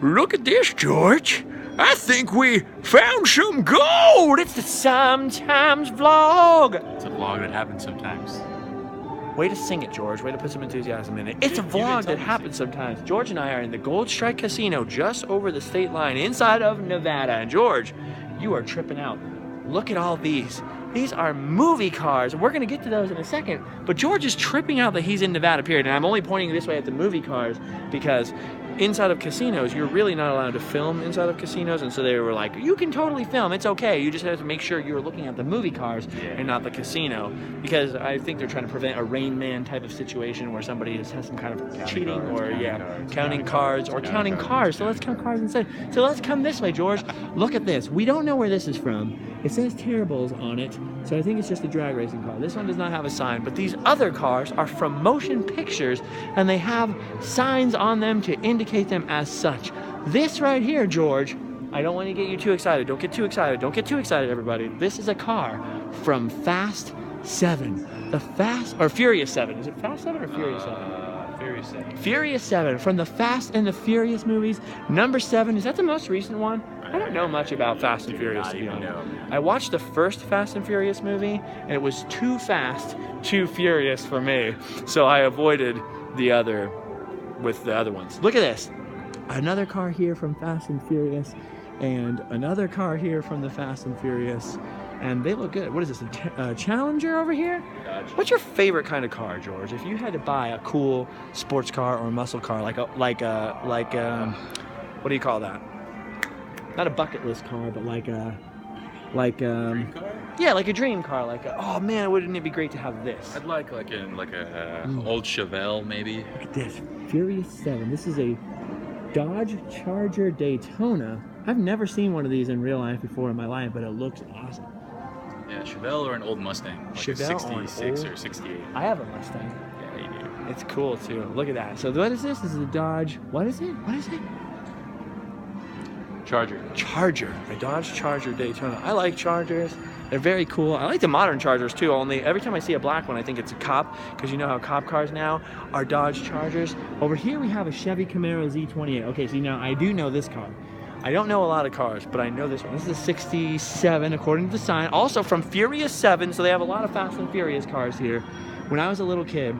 Look at this, George. I think we found some gold. It's the Sometimes vlog. It's a vlog that happens sometimes. Way to sing it, George. Way to put some enthusiasm in it. It's a vlog that happens sometimes. George and I are in the Gold Strike Casino just over the state line inside of Nevada. And George, you are tripping out. Look at all these. These are movie cars. We're going to get to those in a second. But George is tripping out that he's in Nevada, period. And I'm only pointing this way at the movie cars because inside of casinos, you're really not allowed to film inside of casinos. And so they were like, you can totally film. It's okay. You just have to make sure you're looking at the movie cars and not the casino. Because I think they're trying to prevent a Rain Man type of situation where somebody has some kind of cheating or counting cards. So let's count cars instead. So let's come this way, George. Look at this. We don't know where this is from. It says Terribles on it, so I think it's just a drag racing car. This one does not have a sign, but these other cars are from motion pictures, and they have signs on them to indicate them as such. This right here, George, I don't want to get you too excited. Don't get too excited. Don't get too excited, everybody. This is a car from Fast 7. Furious 7. Is it Fast 7 or Furious 7? Furious 7. Furious 7, from the Fast and the Furious movies. Number 7, is that the most recent one? I don't know much about Fast and Furious, to be honest. I watched the first Fast and Furious movie, and it was too fast, too furious for me. So I avoided the other with the other ones. Look at this. Another car here from Fast and Furious, and another car here from the Fast and Furious. And they look good. What is this, a Challenger over here? Gotcha. What's your favorite kind of car, George? If you had to buy a cool sports car or a muscle car, like what do you call that? Not a bucket list car, but like a dream car? Yeah, like a dream car. Oh man, wouldn't it be great to have this? I'd like a old Chevelle maybe. Look at this, Furious 7. This is a Dodge Charger Daytona. I've never seen one of these in real life before in my life, but it looks awesome. Yeah, Chevelle or an old Mustang, like Chevelle a 66 or 68. I have a Mustang. Yeah, you do. It's cool too. Look at that. So what is this? This is a Dodge. What is it? Charger. A Dodge Charger Daytona. I like Chargers. They're very cool. I like the modern Chargers too, only every time I see a black one I think it's a cop, because you know how cop cars now are Dodge Chargers. Over here we have a Chevy Camaro Z28. Okay, see now I do know this car. I don't know a lot of cars, but I know this one. This is a 67 according to the sign. Also from Furious 7, so they have a lot of Fast and Furious cars here. When I was a little kid,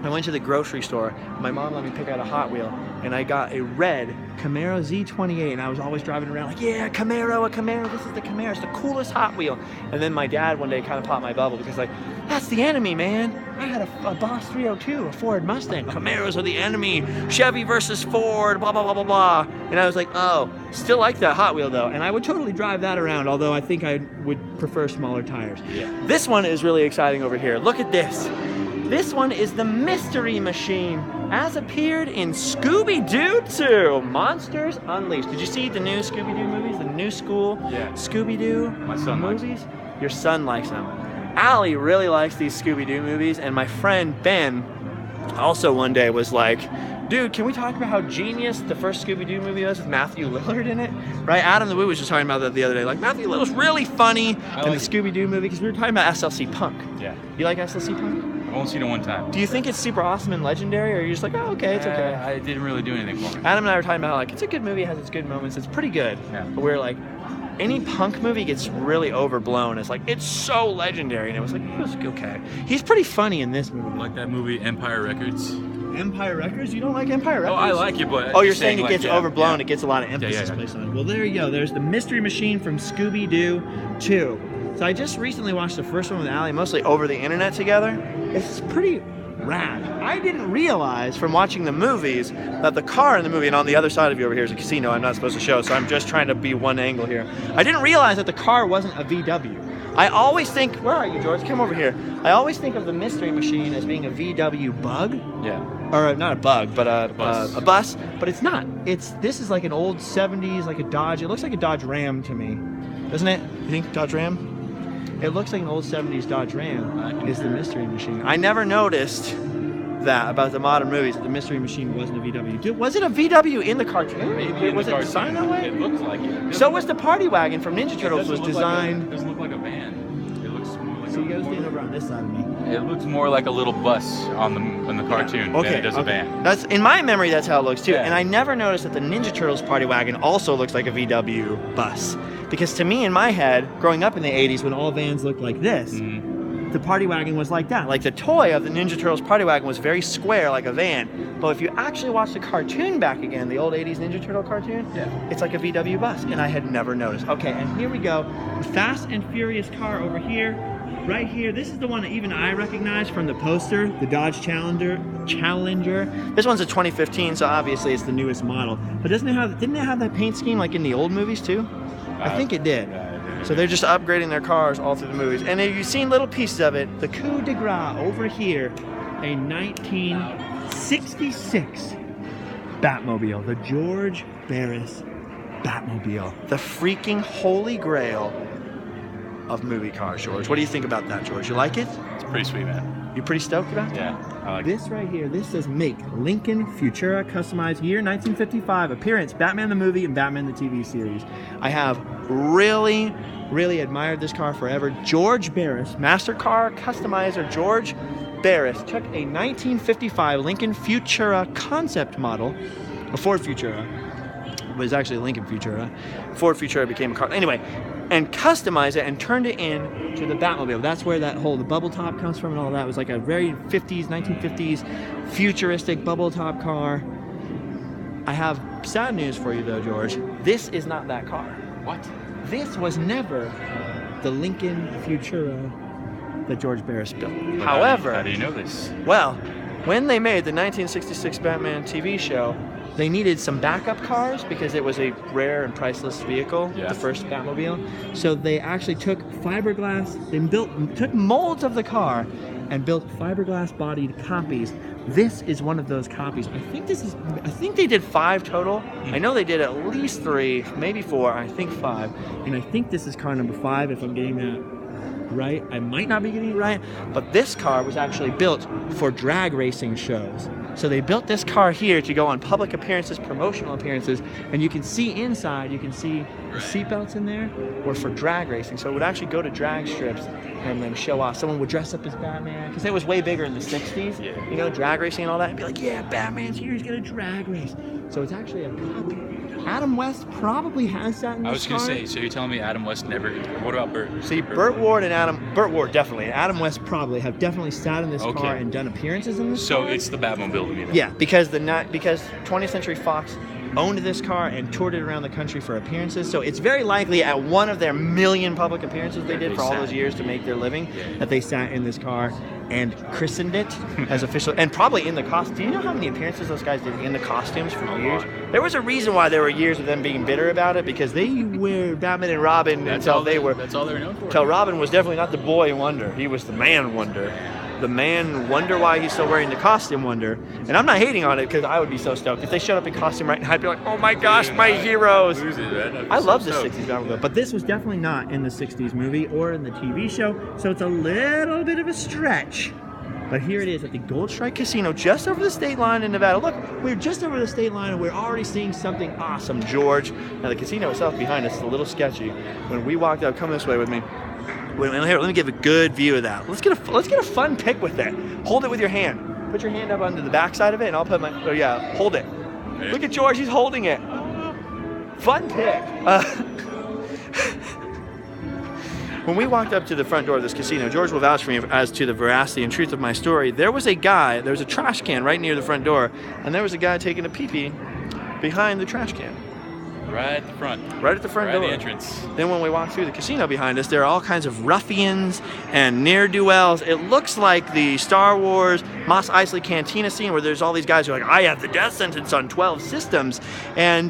I went to the grocery store. My mom let me pick out a Hot Wheel, and I got a red Camaro Z28, and I was always driving around like, yeah, a Camaro, this is the Camaro, it's the coolest Hot Wheel. And then my dad one day kind of popped my bubble because like, that's the enemy, man. I had a Boss 302, a Ford Mustang. Camaros are the enemy. Chevy versus Ford, blah, blah, blah, blah, blah. And I was like, oh, still like that Hot Wheel though. And I would totally drive that around, although I think I would prefer smaller tires. Yeah. This one is really exciting over here. Look at this. This one is the Mystery Machine, as appeared in Scooby-Doo 2, Monsters Unleashed. Did you see the new Scooby-Doo movies, the new school Scooby-Doo movies? Your son likes them. Allie really likes these Scooby-Doo movies, and my friend Ben also one day was like, dude, can we talk about how genius the first Scooby-Doo movie was with Matthew Lillard in it? Right? Adam the Woo was just talking about that the other day. Like, Matthew Lillard's really funny in the Scooby-Doo movie, because we were talking about SLC Punk. Yeah. You like SLC Punk? I've only seen it one time. Do you think it's super awesome and legendary, or are you just like, oh, okay, it's okay? I didn't really do anything for me. Adam and I were talking about, like, it's a good movie, it has its good moments, it's pretty good. Yeah. But we're like, any punk movie gets really overblown. It's like, it's so legendary. And it was like, it was okay. He's pretty funny in this movie. Like that movie, Empire Records. Empire Records? You don't like Empire Records? Oh, I like it, but... Oh, you're saying it gets overblown, it gets a lot of emphasis placed on it. Well, there you go. There's the Mystery Machine from Scooby-Doo 2. So I just recently watched the first one with Allie, mostly over the internet together. It's pretty rad. I didn't realize from watching the movies that the car in the movie, and on the other side of you over here is a casino I'm not supposed to show, so I'm just trying to be one angle here. I didn't realize that the car wasn't a VW. I always think, where are you, George? Come over here. I always think of the Mystery Machine as being a VW Bug. Yeah. Or not a Bug, but a bus. But it's not. This is like an old 70s, like a Dodge. It looks like a Dodge Ram to me. Doesn't it? You think Dodge Ram? It looks like an old 70s Dodge Ram is the Mystery Machine. I never noticed that about the modern movies, that the Mystery Machine wasn't a VW. Was it a VW in the cartoon? Maybe was it designed that way? It looks like it. So was the Party Wagon from Ninja Turtles was designed. It doesn't look like a van. It looks more like so you gotta stand over on this side of me. It looks more like a little bus on the cartoon than it does a van. That's in my memory. That's how it looks too. Yeah. And I never noticed that the Ninja Turtles party wagon also looks like a VW bus, because to me, in my head, growing up in the '80s, when all vans looked like this, the party wagon was like that. Like the toy of the Ninja Turtles party wagon was very square, like a van. But if you actually watch the cartoon back again, the old '80s Ninja Turtle cartoon, it's like a VW bus, and I had never noticed. Okay, and here we go. The Fast and Furious car over here. Right here, this is the one that even I recognize from the poster, the Dodge Challenger. This one's a 2015, so obviously it's the newest model. But didn't it have that paint scheme like in the old movies too? I think it did. So they're just upgrading their cars all through the movies. And if you've seen little pieces of it, the coup de grace over here, a 1966 Batmobile, the George Barris Batmobile. The freaking holy grail of movie cars, George. What do you think about that, George? You like it? It's pretty sweet, man. You pretty stoked about it? Yeah, I like This right here, this says make Lincoln Futura customized year 1955 appearance Batman the movie and Batman the TV series. I have really admired this car forever. George Barris, master car customizer George Barris took a 1955 Lincoln Futura concept model, a Ford Futura. It was actually a Lincoln Futura. Ford Futura became a car. Anyway, and customized it and turned it into the Batmobile. That's where that whole the bubble top comes from and all that. It was like a very 1950s futuristic bubble top car. I have sad news for you though, George. This is not that car. What? This was never the Lincoln Futura that George Barris built. But However, how do you know this? well, when they made the 1966 Batman TV show, they needed some backup cars because it was a rare and priceless vehicle, the first Batmobile. So they actually took fiberglass, took molds of the car and built fiberglass bodied copies. This is one of those copies. I think they did 5 total. I know they did at least 3, maybe 4, I think 5. And I think this is car number 5 if I'm getting that right. I might not be getting it right, but this car was actually built for drag racing shows. So they built this car here to go on public appearances, promotional appearances, and you can see inside, you can see the seatbelts in there were for drag racing. So it would actually go to drag strips and then show off. Someone would dress up as Batman, because it was way bigger in the 60s, you know, drag racing and all that, and be like, yeah, Batman's here, he's gonna drag race. So it's actually a copy. Adam West probably has that in this I was going car. to say, so you're telling me Adam West never... What about Burt? See, Burt Ward definitely, and Adam West probably have definitely sat in this car and done appearances in this car. So it's the Batmobile to me then. Yeah, because 20th Century Fox owned this car and toured it around the country for appearances. So it's very likely at one of their million public appearances they did for all those years to make their living that they sat in this car and christened it as official, and probably in the costume. Do you know how many appearances those guys did in the costumes for years? There was a reason why there were years of them being bitter about it, because they were Batman and Robin That's all they were known for. Until Robin was definitely not the boy wonder. He was the man wonder. The man wonder why he's still wearing the costume wonder. And I'm not hating on it, because I would be so stoked. If they showed up in costume right now, I'd be like, oh my gosh, my heroes. I love the 60s Batmobile, but this was definitely not in the 60s movie or in the TV show, so it's a little bit of a stretch. But here it is at the Gold Strike Casino, just over the state line in Nevada. Look, we're just over the state line, and we're already seeing something awesome, George. Now, the casino itself behind us is a little sketchy. When we walked up, come this way with me. Wait, here, let me give a good view of that. Let's get a fun pic with that. Hold it with your hand. Put your hand up under the back side of it, and I'll put my. Oh yeah, hold it. Look at George. He's holding it. Fun pic. When we walked up to the front door of this casino, George will vouch for me as to the veracity and truth of my story. There was a trash can right near the front door, and there was a guy taking a pee-pee behind the trash can. Right at the front. Right at the front door. Right at the entrance. Then when we walk through the casino behind us, there are all kinds of ruffians and ne'er-do-wells. It looks like the Star Wars Mos Eisley Cantina scene where there's all these guys who are like, I have the death sentence on 12 systems. And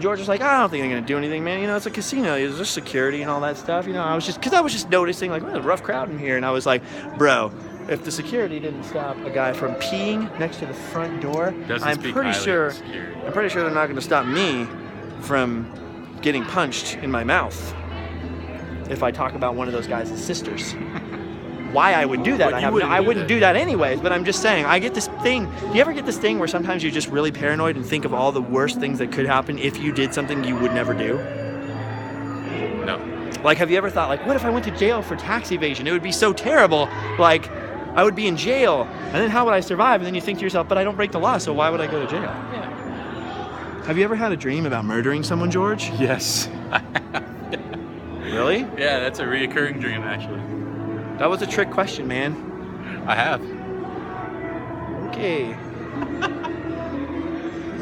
George was like, I don't think they're going to do anything, man. You know, it's a casino. There's just security and all that stuff. You know, I was just noticing, like, there's a rough crowd in here. And I was like, bro, if the security didn't stop a guy from peeing next to the front door, I'm pretty sure they're not going to stop me from getting punched in my mouth if I talk about one of those guys' sisters. Why I would do that, I wouldn't do that anyways, but I'm just saying, I get this thing. Do you ever get this thing where sometimes you're just really paranoid and think of all the worst things that could happen if you did something you would never do? No. Like, have you ever thought, like, what if I went to jail for tax evasion? It would be so terrible. Like, I would be in jail, and then how would I survive? And then you think to yourself, but I don't break the law, so why would I go to jail? Yeah. Have you ever had a dream about murdering someone, George? Yes. Really? Yeah, that's a reoccurring dream, actually. That was a trick question, man. I have. Okay.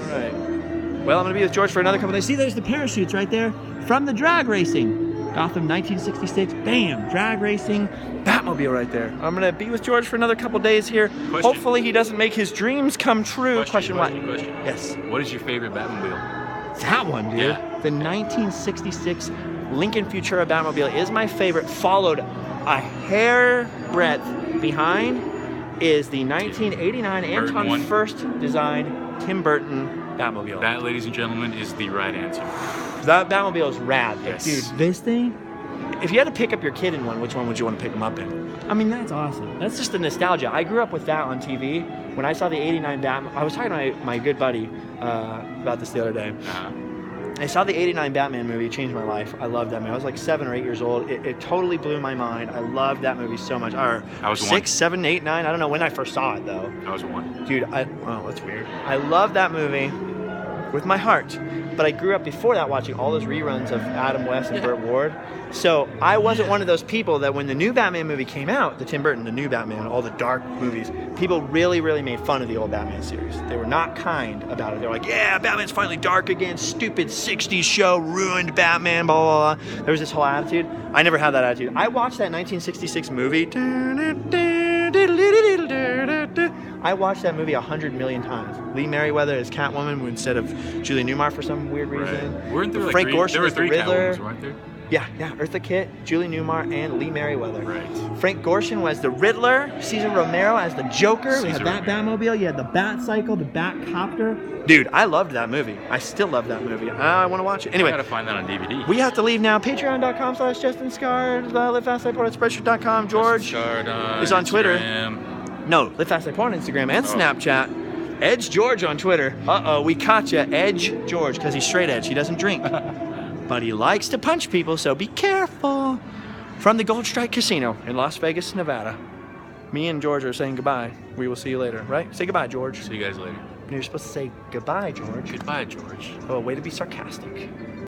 All right. Well, I'm going to be with George for another couple days. See, there's the parachutes right there from the drag racing. Gotham 1966, bam, drag racing, Batmobile right there. I'm going to be with George for another couple days here. Question. Hopefully he doesn't make his dreams come true. Question what? Yes. What is your favorite Batmobile? That one, dude. Yeah. The 1966 Lincoln Futura Batmobile is my favorite, followed a hair breadth behind is the 1989 Anton one. First design Tim Burton Batmobile. That, ladies and gentlemen, is the right answer. That Batmobile is rad. Yes. Dude, this thing, if you had to pick up your kid in one, which one would you want to pick him up in? I mean, that's awesome. That's just the nostalgia. I grew up with that on TV. When I saw the 89 Batman, I was talking to my good buddy about this the other day. I saw the 89 Batman movie. It changed my life. I loved that movie. I was like 7 or 8 years old. It totally blew my mind. I loved that movie so much. Or I was 6, 1. 7, 8, 9. I don't know when I first saw it, though. I was 1. Dude, oh, that's weird. I love that movie with my heart. But I grew up before that watching all those reruns of Adam West and Burt Ward. So I wasn't one of those people that when the new Batman movie came out, the Tim Burton, the new Batman, all the dark movies, people really, really made fun of the old Batman series. They were not kind about it. They were like, yeah, Batman's finally dark again, stupid 60s show, ruined Batman, blah, blah, blah. There was this whole attitude. I never had that attitude. I watched that 1966 movie. I watched that movie 100 million times. Lee Merriweather as Catwoman instead of Julie Newmar for some weird reason. Right. Weren't there like Frank Gorshin there were was the 3 Riddler. Catwomans, weren't there? Yeah, Eartha Kitt, Julie Newmar, and Lee Merriweather. Right. Frank Gorshin was the Riddler, Cesar Romero as the Joker. We had Cesar that Romero. Batmobile, you had the Batcycle, the Batcopter. Dude, I loved that movie. I still love that movie. I want to watch it. I Anyway, gotta find that on DVD. we have to leave now. Patreon.com/JustinScarred, LiveFastLifePort@Spreadshirt.com. George JustinScarred is on Twitter. Instagram. No, Live Fast Life Porn on Instagram and Snapchat. Edge George on Twitter. Uh-oh, we caught ya. Edge George, because he's straight edge. He doesn't drink. But he likes to punch people, so be careful. From the Gold Strike Casino in Las Vegas, Nevada. Me and George are saying goodbye. We will see you later, right? Say goodbye, George. See you guys later. You're supposed to say goodbye, George. Goodbye, George. Oh, way to be sarcastic.